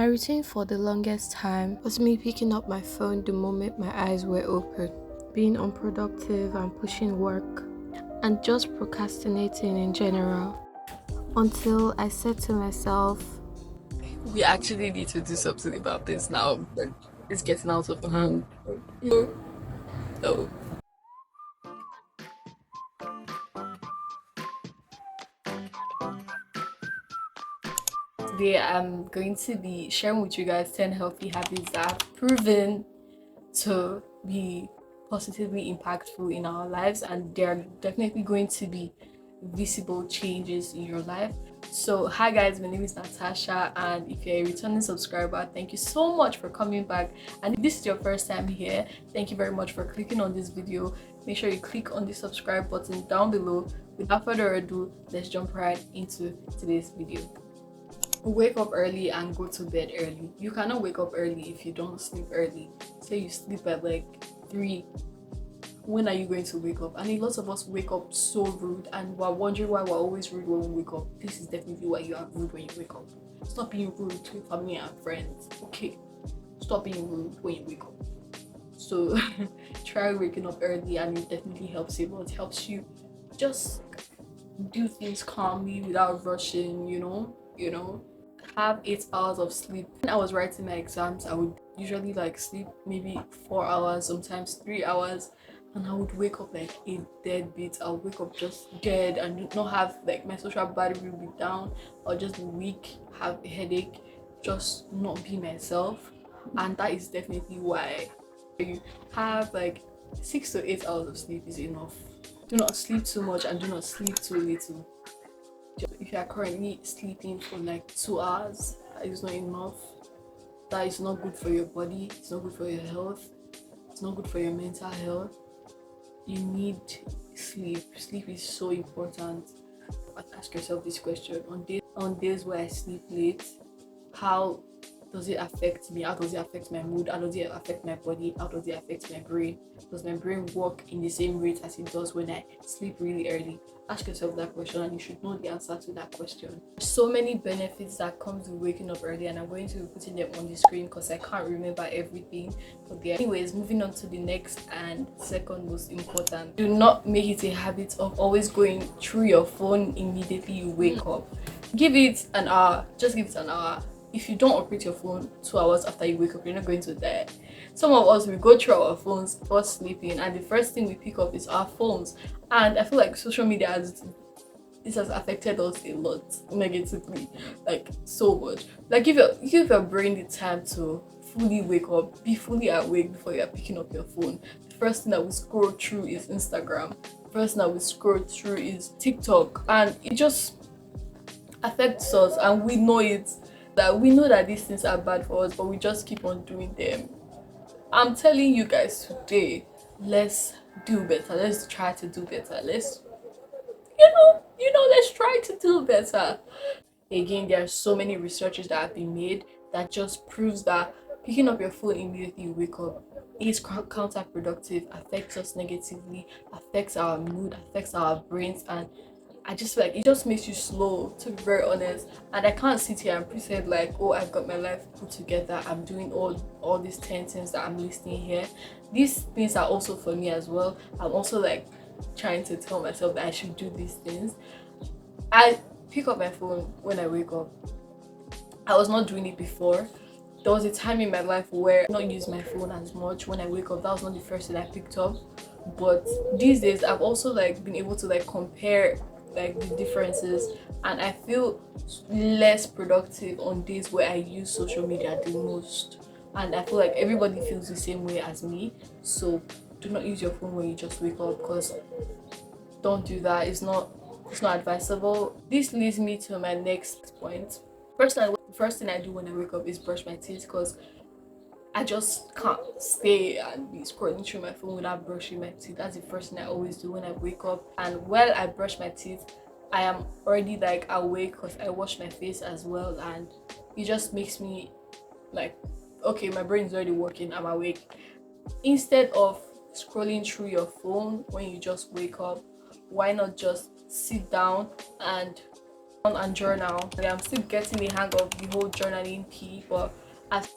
My routine for the longest time was me picking up my phone the moment my eyes were open, being unproductive and pushing work, and just procrastinating in general. Until I said to myself, We actually need to do something about this now. Like, it's getting out of hand. So, today I'm going to be sharing with you guys 10 healthy habits that have proven to be positively impactful in our lives, and they're definitely going to be visible changes in your life. So hi guys, my name is Natasha, and if you're a returning subscriber, thank you so much for coming back. And if this is your first time here, thank you very much for clicking on this video. Make sure you click on the subscribe button down below. Without further ado, let's jump right into today's video. Wake up early and go to bed early. You cannot wake up early if you don't sleep early. Say you sleep at like 3. When are you going to wake up? And a lot of us wake up so rude, and we're wondering why we're always rude when we wake up. This is definitely why you are rude when you wake up. Stop being rude to family and friends. Okay, stop being rude when you wake up. So try waking up early, and it definitely helps you. It helps you just do things calmly without rushing, have 8 hours of sleep. When I was writing my exams, I would usually like sleep maybe 4 hours, sometimes 3 hours, and I would wake up like a dead beat. I'll wake up just dead and not have like my social battery will be down, or just be weak, have a headache, just not be myself. And that is definitely why you have like 6 to 8 hours of sleep is enough. Do not sleep too much and do not sleep too little. If you are currently sleeping for like 2 hours, that is not enough. That is not good for your body, it's not good for your health, it's not good for your mental health. You need sleep. Sleep is so important. Ask yourself this question: on days where I sleep late, how does it affect me? How does it affect my mood? How does it affect my body? How does it affect my brain? Does my brain work in the same rate as it does when I sleep really early? Ask yourself that question, and you should know the answer to that question. So many benefits that comes with waking up early, and I'm going to be putting them on the screen because I can't remember everything. But yeah, anyways, moving on to the next and second most important. Do not make it a habit of always going through your phone immediately you wake up. Give it an hour. Just give it an hour. If you don't operate your phone 2 hours after you wake up, you're not going to die. Some of us, we go through our phones before sleeping, and the first thing we pick up is our phones. And I feel like social media has affected us a lot negatively, like so much. Like give your brain the time to fully wake up, be fully awake before you're picking up your phone. The first thing that we scroll through is Instagram. The first thing that we scroll through is TikTok, and it just affects us, and we know it. That we know that these things are bad for us, but we just keep on doing them. I'm telling you guys today, let's do better. Let's try to do better. Let's try to do better. Again, there are so many researches that have been made that just proves that picking up your phone immediately you wake up is counterproductive, affects us negatively, affects our mood, affects our brains, and I just feel like it just makes you slow, to be very honest. And I can't sit here and pretend like, oh, I've got my life put together. I'm doing all these 10 things that I'm listing here. These things are also for me as well. I'm also like trying to tell myself that I should do these things. I pick up my phone when I wake up. I was not doing it before. There was a time in my life where I not use my phone as much when I wake up. That was not the first thing I picked up. But these days I've also like been able to like compare like the differences, and I feel less productive on days where I use social media the most. And I feel like everybody feels the same way as me. So do not use your phone when you just wake up, because don't do that. It's not advisable. This leads me to my next point. First thing I do when I wake up is brush my teeth, because I just can't stay and be scrolling through my phone without brushing my teeth. That's the first thing I always do when I wake up. And while I brush my teeth, I am already like awake because I wash my face as well, and it just makes me like, okay, my brain is already working, I'm awake. Instead of scrolling through your phone when you just wake up, why not just sit down and and journal. I'm still getting the hang of the whole journaling key, but I've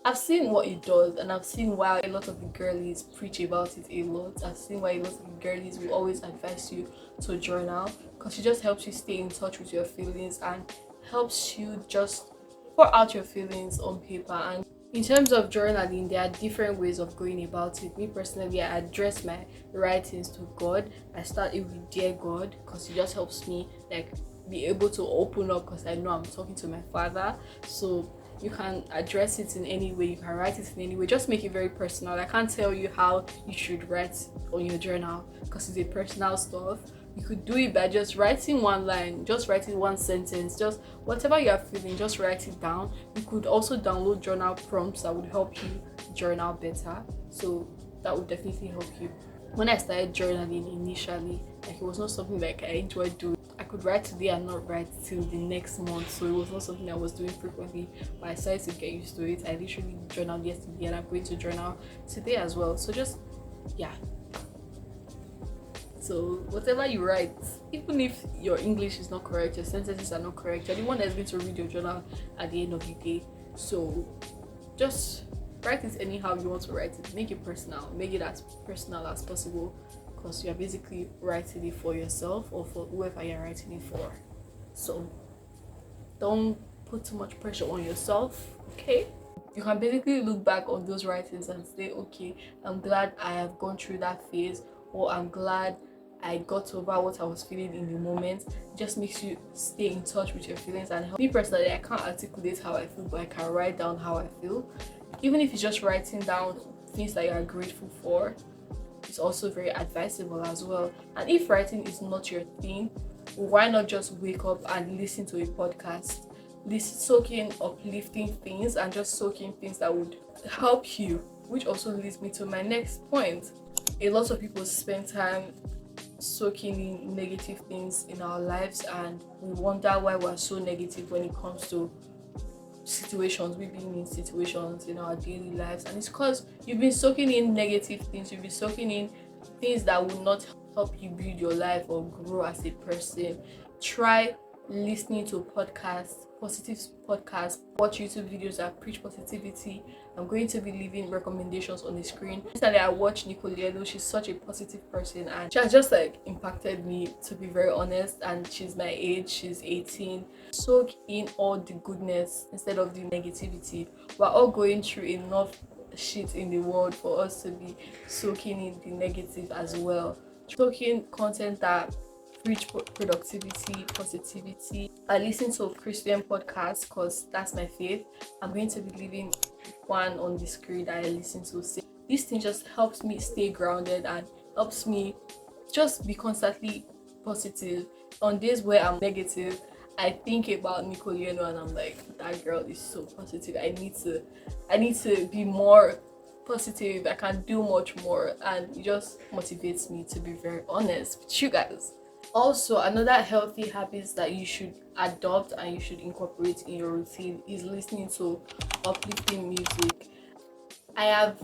I've seen what it does, and I've seen why a lot of the girlies preach about it a lot. I've seen why a lot of the girlies will always advise you to journal, because it just helps you stay in touch with your feelings and helps you just pour out your feelings on paper. And in terms of journaling, there are different ways of going about it. Me personally, I address my writings to God. I start it with Dear God, because it just helps me like be able to open up, because I know I'm talking to my father. So you can address it in any way, you can write it in any way, just make it very personal. I can't tell you how you should write on your journal, because it's a personal stuff. You could do it by just writing one line, just writing one sentence, just whatever you are feeling, just write it down. You could also download journal prompts that would help you journal better, so that would definitely help you. When I started journaling initially, like, it was not something like I enjoyed doing. I could write today and not write till the next month, so it was not something I was doing frequently, but I started to get used to it. I literally journaled yesterday, and I'm going to journal today as well. So just, yeah. So whatever you write, even if your English is not correct, your sentences are not correct, you're the one that's going to read your journal at the end of the day. So just write it anyhow you want to write it. Make it personal. Make it as personal as possible, because you're basically writing it for yourself or for whoever you're writing it for. So don't put too much pressure on yourself, okay? You can basically look back on those writings and say, okay, I'm glad I have gone through that phase, or I'm glad I got over what I was feeling in the moment. It just makes you stay in touch with your feelings and help me. Personally, I can't articulate how I feel, but I can write down how I feel. Even if it's just writing down things that you are grateful for, it's also very advisable as well. And if writing is not your thing, why not just wake up and listen to a podcast? Soak in uplifting things and just soak in things that would help you, which also leads me to my next point. A lot of people spend time soaking in negative things in our lives, and we wonder why we're so negative when it comes to situations, we being in situations in our daily lives. And it's because you've been soaking in negative things, you've been soaking in things that will not help you build your life or grow as a person. Try listening to podcasts, positive podcasts, watch YouTube videos that preach positivity. I'm going to be leaving recommendations on the screen. Recently, I watched Nicole. She's such a positive person, and she has just like impacted me, to be very honest. And she's my age, she's 18. Soak in all the goodness instead of the negativity. We're all going through enough shit in the world for us to be soaking in the negative as well. Soaking content that preach productivity, positivity. I listen to Christian podcasts because that's my faith. I'm going to be leaving one on the screen that I listen to. This thing just helps me stay grounded and helps me just be constantly positive. On days where I'm negative, I think about Nicole and I'm like, that girl is so positive. I need to be more positive. I can do much more, and it just motivates me, to be very honest with you guys. Also, another healthy habit that you should adopt and you should incorporate in your routine is listening to uplifting music. I have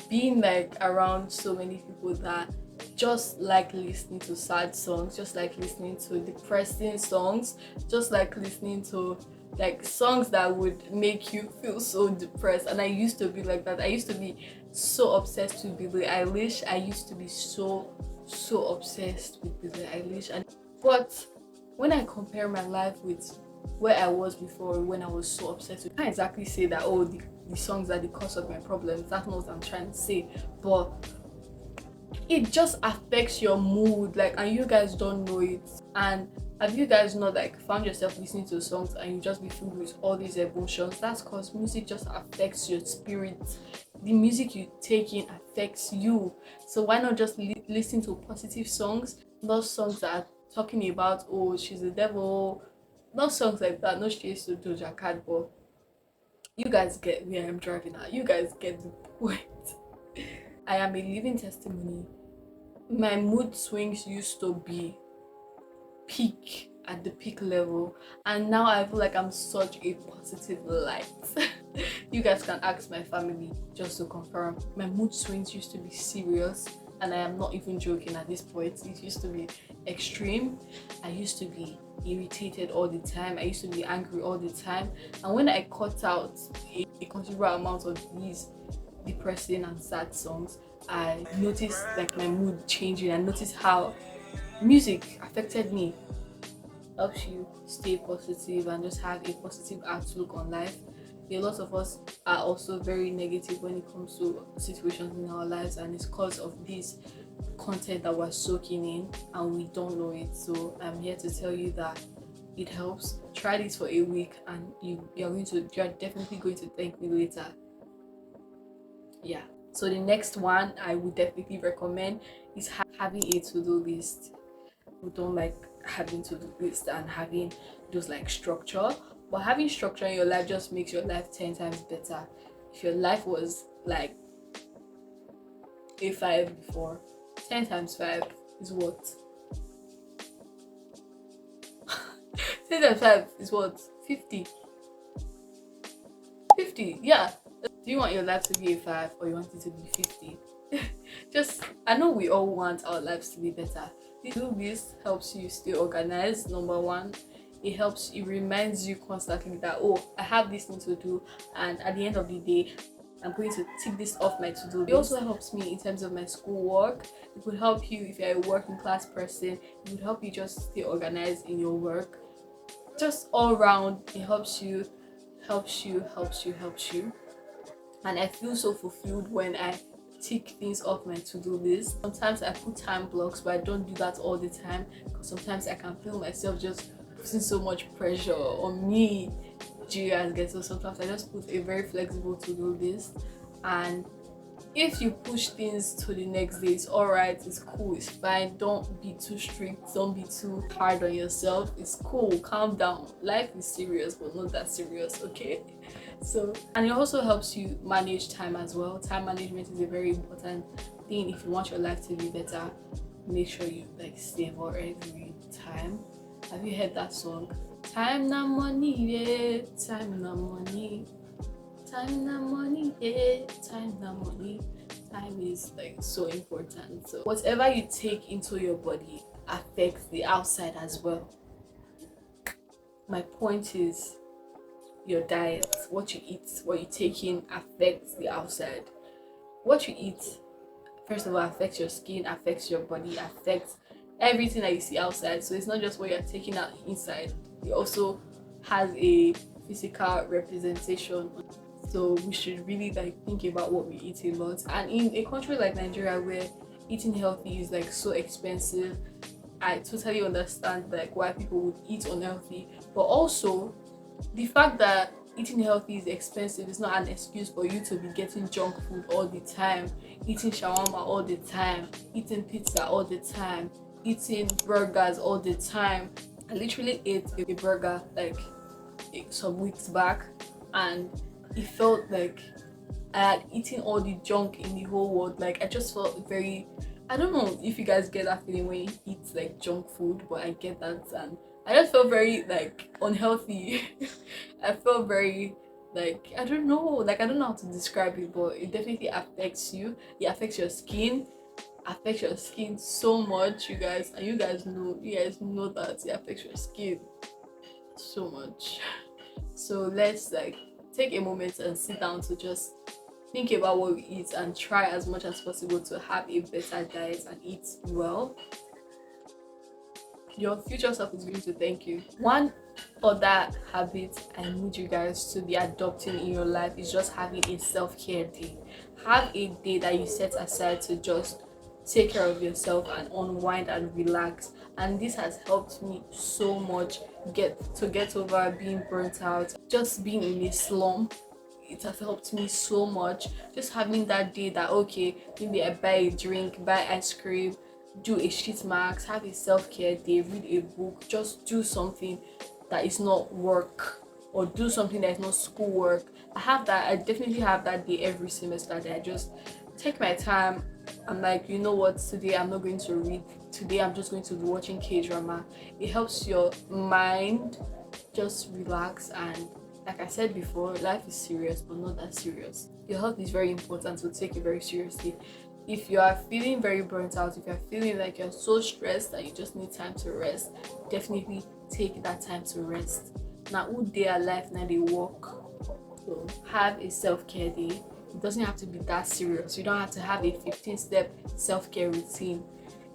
been like around so many people that just like listening to sad songs, just like listening to depressing songs, just like listening to like songs that would make you feel so depressed. And I used to be like that. I used to be so obsessed with Billie Eilish. I used to be so obsessed with Billie Eilish. And but when I compare my life with where I was before, when I was so obsessed with, I can't exactly say that, oh, the songs are the cause of my problems. That's not what I'm trying to say, but it just affects your mood, like, and you guys don't know it. And have you guys not like found yourself listening to songs and you just be filled with all these emotions? That's because music just affects your spirit. The music you take in affects you. So why not just listen to positive songs, not songs that are talking about, oh, she's a devil, not songs like that, no shades to Doja Cat, but you guys get where I'm driving at. You guys get the point. I am a living testimony. My mood swings used to be peak at the peak level, and now I feel like I'm such a positive light. You guys can ask my family just to confirm. My mood swings used to be serious, and I am not even joking at this point. It used to be extreme. I used to be irritated all the time. I used to be angry all the time. And when I cut out a considerable amount of these depressing and sad songs, I noticed like my mood changing. I noticed how music affected me. Helps you stay positive and just have a positive outlook on life. A lot of us are also very negative when it comes to situations in our lives, and it's because of this content that we're soaking in and we don't know it. So I'm here to tell you that it helps. Try this for a week and you're definitely going to thank me later. Yeah. So the next one I would definitely recommend is having a to-do list. We don't like having to-do list and having those like structure, but having structure in your life just makes your life 10 times better. If your life was like a 5 before, 10 times 5 is what? 10 times 5 is what? 50. 50, yeah. Do you want your life to be a 5 or you want it to be 50? Just, I know we all want our lives to be better. This helps you stay organized. Number one, it reminds you constantly that, oh, I have this thing to do, and at the end of the day I'm going to tick this off my to-do list. It also helps me in terms of my schoolwork. It would help you if you're a working class person. It would help you just stay organized in your work. Just all around, it helps you. And I feel so fulfilled when I tick things off my to-do list. Sometimes I put time blocks, but I don't do that all the time because sometimes I can feel myself just putting so much pressure on me. Do you guys get? So sometimes I just put a very flexible to-do list, and if you push things to the next day, it's all right, it's cool, it's fine. Don't be too strict, don't be too hard on yourself. It's cool, calm down. Life is serious, but not that serious, okay? So, and it also helps you manage time as well. Time management is a very important thing if you want your life to be better. Make sure you like savor every time. Have you heard that song? Time na money, yeah. Time na money. Time na money, yeah. Time na money. Time is like so important. So whatever you take into your body affects the outside as well. My point is, your diet, what you eat, what you take in affects the outside. What you eat, first of all, affects your skin, affects your body, affects everything that you see outside. So it's not just what you're taking out inside, it also has a physical representation. So we should really like think about what we eat a lot. And in a country like Nigeria where eating healthy is like so expensive, I totally understand like why people would eat unhealthy. But also the fact that eating healthy is expensive is not an excuse for you to be getting junk food all the time, eating shawarma all the time, eating pizza all the time, eating burgers all the time. I literally ate a burger like some weeks back, and it felt like I had eaten all the junk in the whole world. Like I just felt very, I don't know if you guys get that feeling when you eat like junk food, but I get that, and I just felt very like unhealthy. I felt very like, I don't know how to describe it, but it definitely affects you. It affects your skin, so much, you guys, and you guys know that it affects your skin so much. So let's like take a moment and sit down to just think about what we eat and try as much as possible to have a better diet and eat well. Your future self is going to thank you. One other habit I need you guys to be adopting in your life is just having a self-care day. Have a day that you set aside to just take care of yourself and unwind and relax. And this has helped me so much get over being burnt out, just being in a slump. It has helped me so much. Just having that day that, okay, maybe I buy a drink, buy ice cream, do a sheet mask, have a self-care day, read a book, just do something that is not work, or do something that is not schoolwork. I definitely have that day every semester that I just take my time. I'm like, you know what, today I'm not going to read, today I'm just going to be watching K-drama. It helps your mind just relax, and like I said before, life is serious but not that serious. Your health is very important, so take it very seriously. If you are feeling very burnt out, if you're feeling like you're so stressed that you just need time to rest, definitely take that time to rest. Now who they are alive now they work. So have a self-care day. It doesn't have to be that serious. You don't have to have a 15-step self-care routine.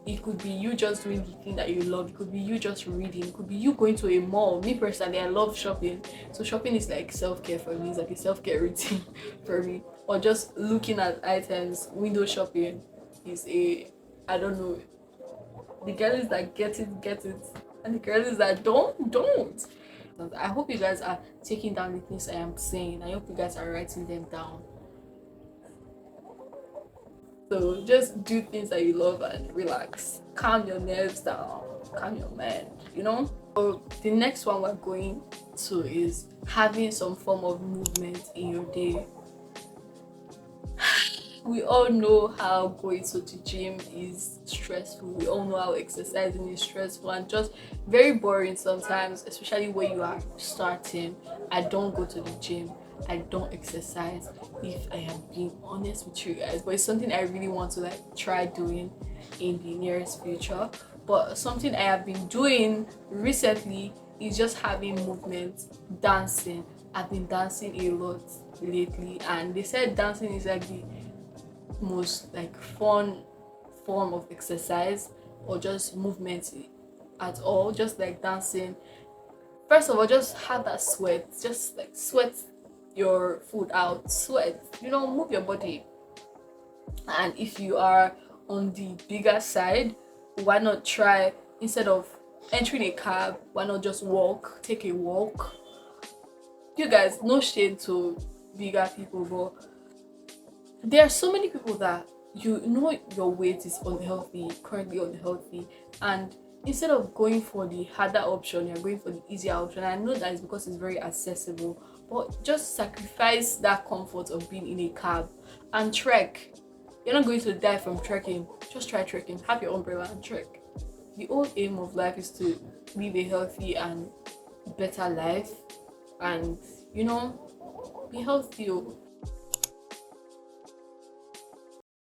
It could be you just doing the thing that you love. It could be you just reading. It could be you going to a mall. Me personally, I love shopping. So shopping is like self-care for me. It's like a self-care routine for me. Or just looking at items. Window shopping is a, I don't know. The girls that get it, get it. And the girls that don't. I hope you guys are taking down the things I am saying. I hope you guys are writing them down. So just do things that you love and relax. Calm your nerves down. Calm your mind, you know? So the next one we're going to is having some form of movement in your day. We all know how going to the gym is stressful. We all know how exercising is stressful and just very boring sometimes, especially when you are starting. I don't go to the gym. I don't exercise, if I am being honest with you guys. But it's something I really want to like try doing in the nearest future. But something I have been doing recently is just having movement, dancing. I've been dancing a lot lately, and they said dancing is like the most like fun form of exercise or just movement at all. Just like dancing, first of all, just have that sweat, just like sweat your food out, sweat, move your body. And if you are on the bigger side, why not try, instead of entering a cab, why not just take a walk? You guys, no shade to bigger people, but there are so many people that your weight is unhealthy, currently unhealthy, and instead of going for the harder option, you're going for the easier option. I know that is because it's very accessible, but just sacrifice that comfort of being in a cab and trek. You're not going to die from trekking. Just try trekking. Have your umbrella and trek. The whole aim of life is to live a healthy and better life, and be healthy.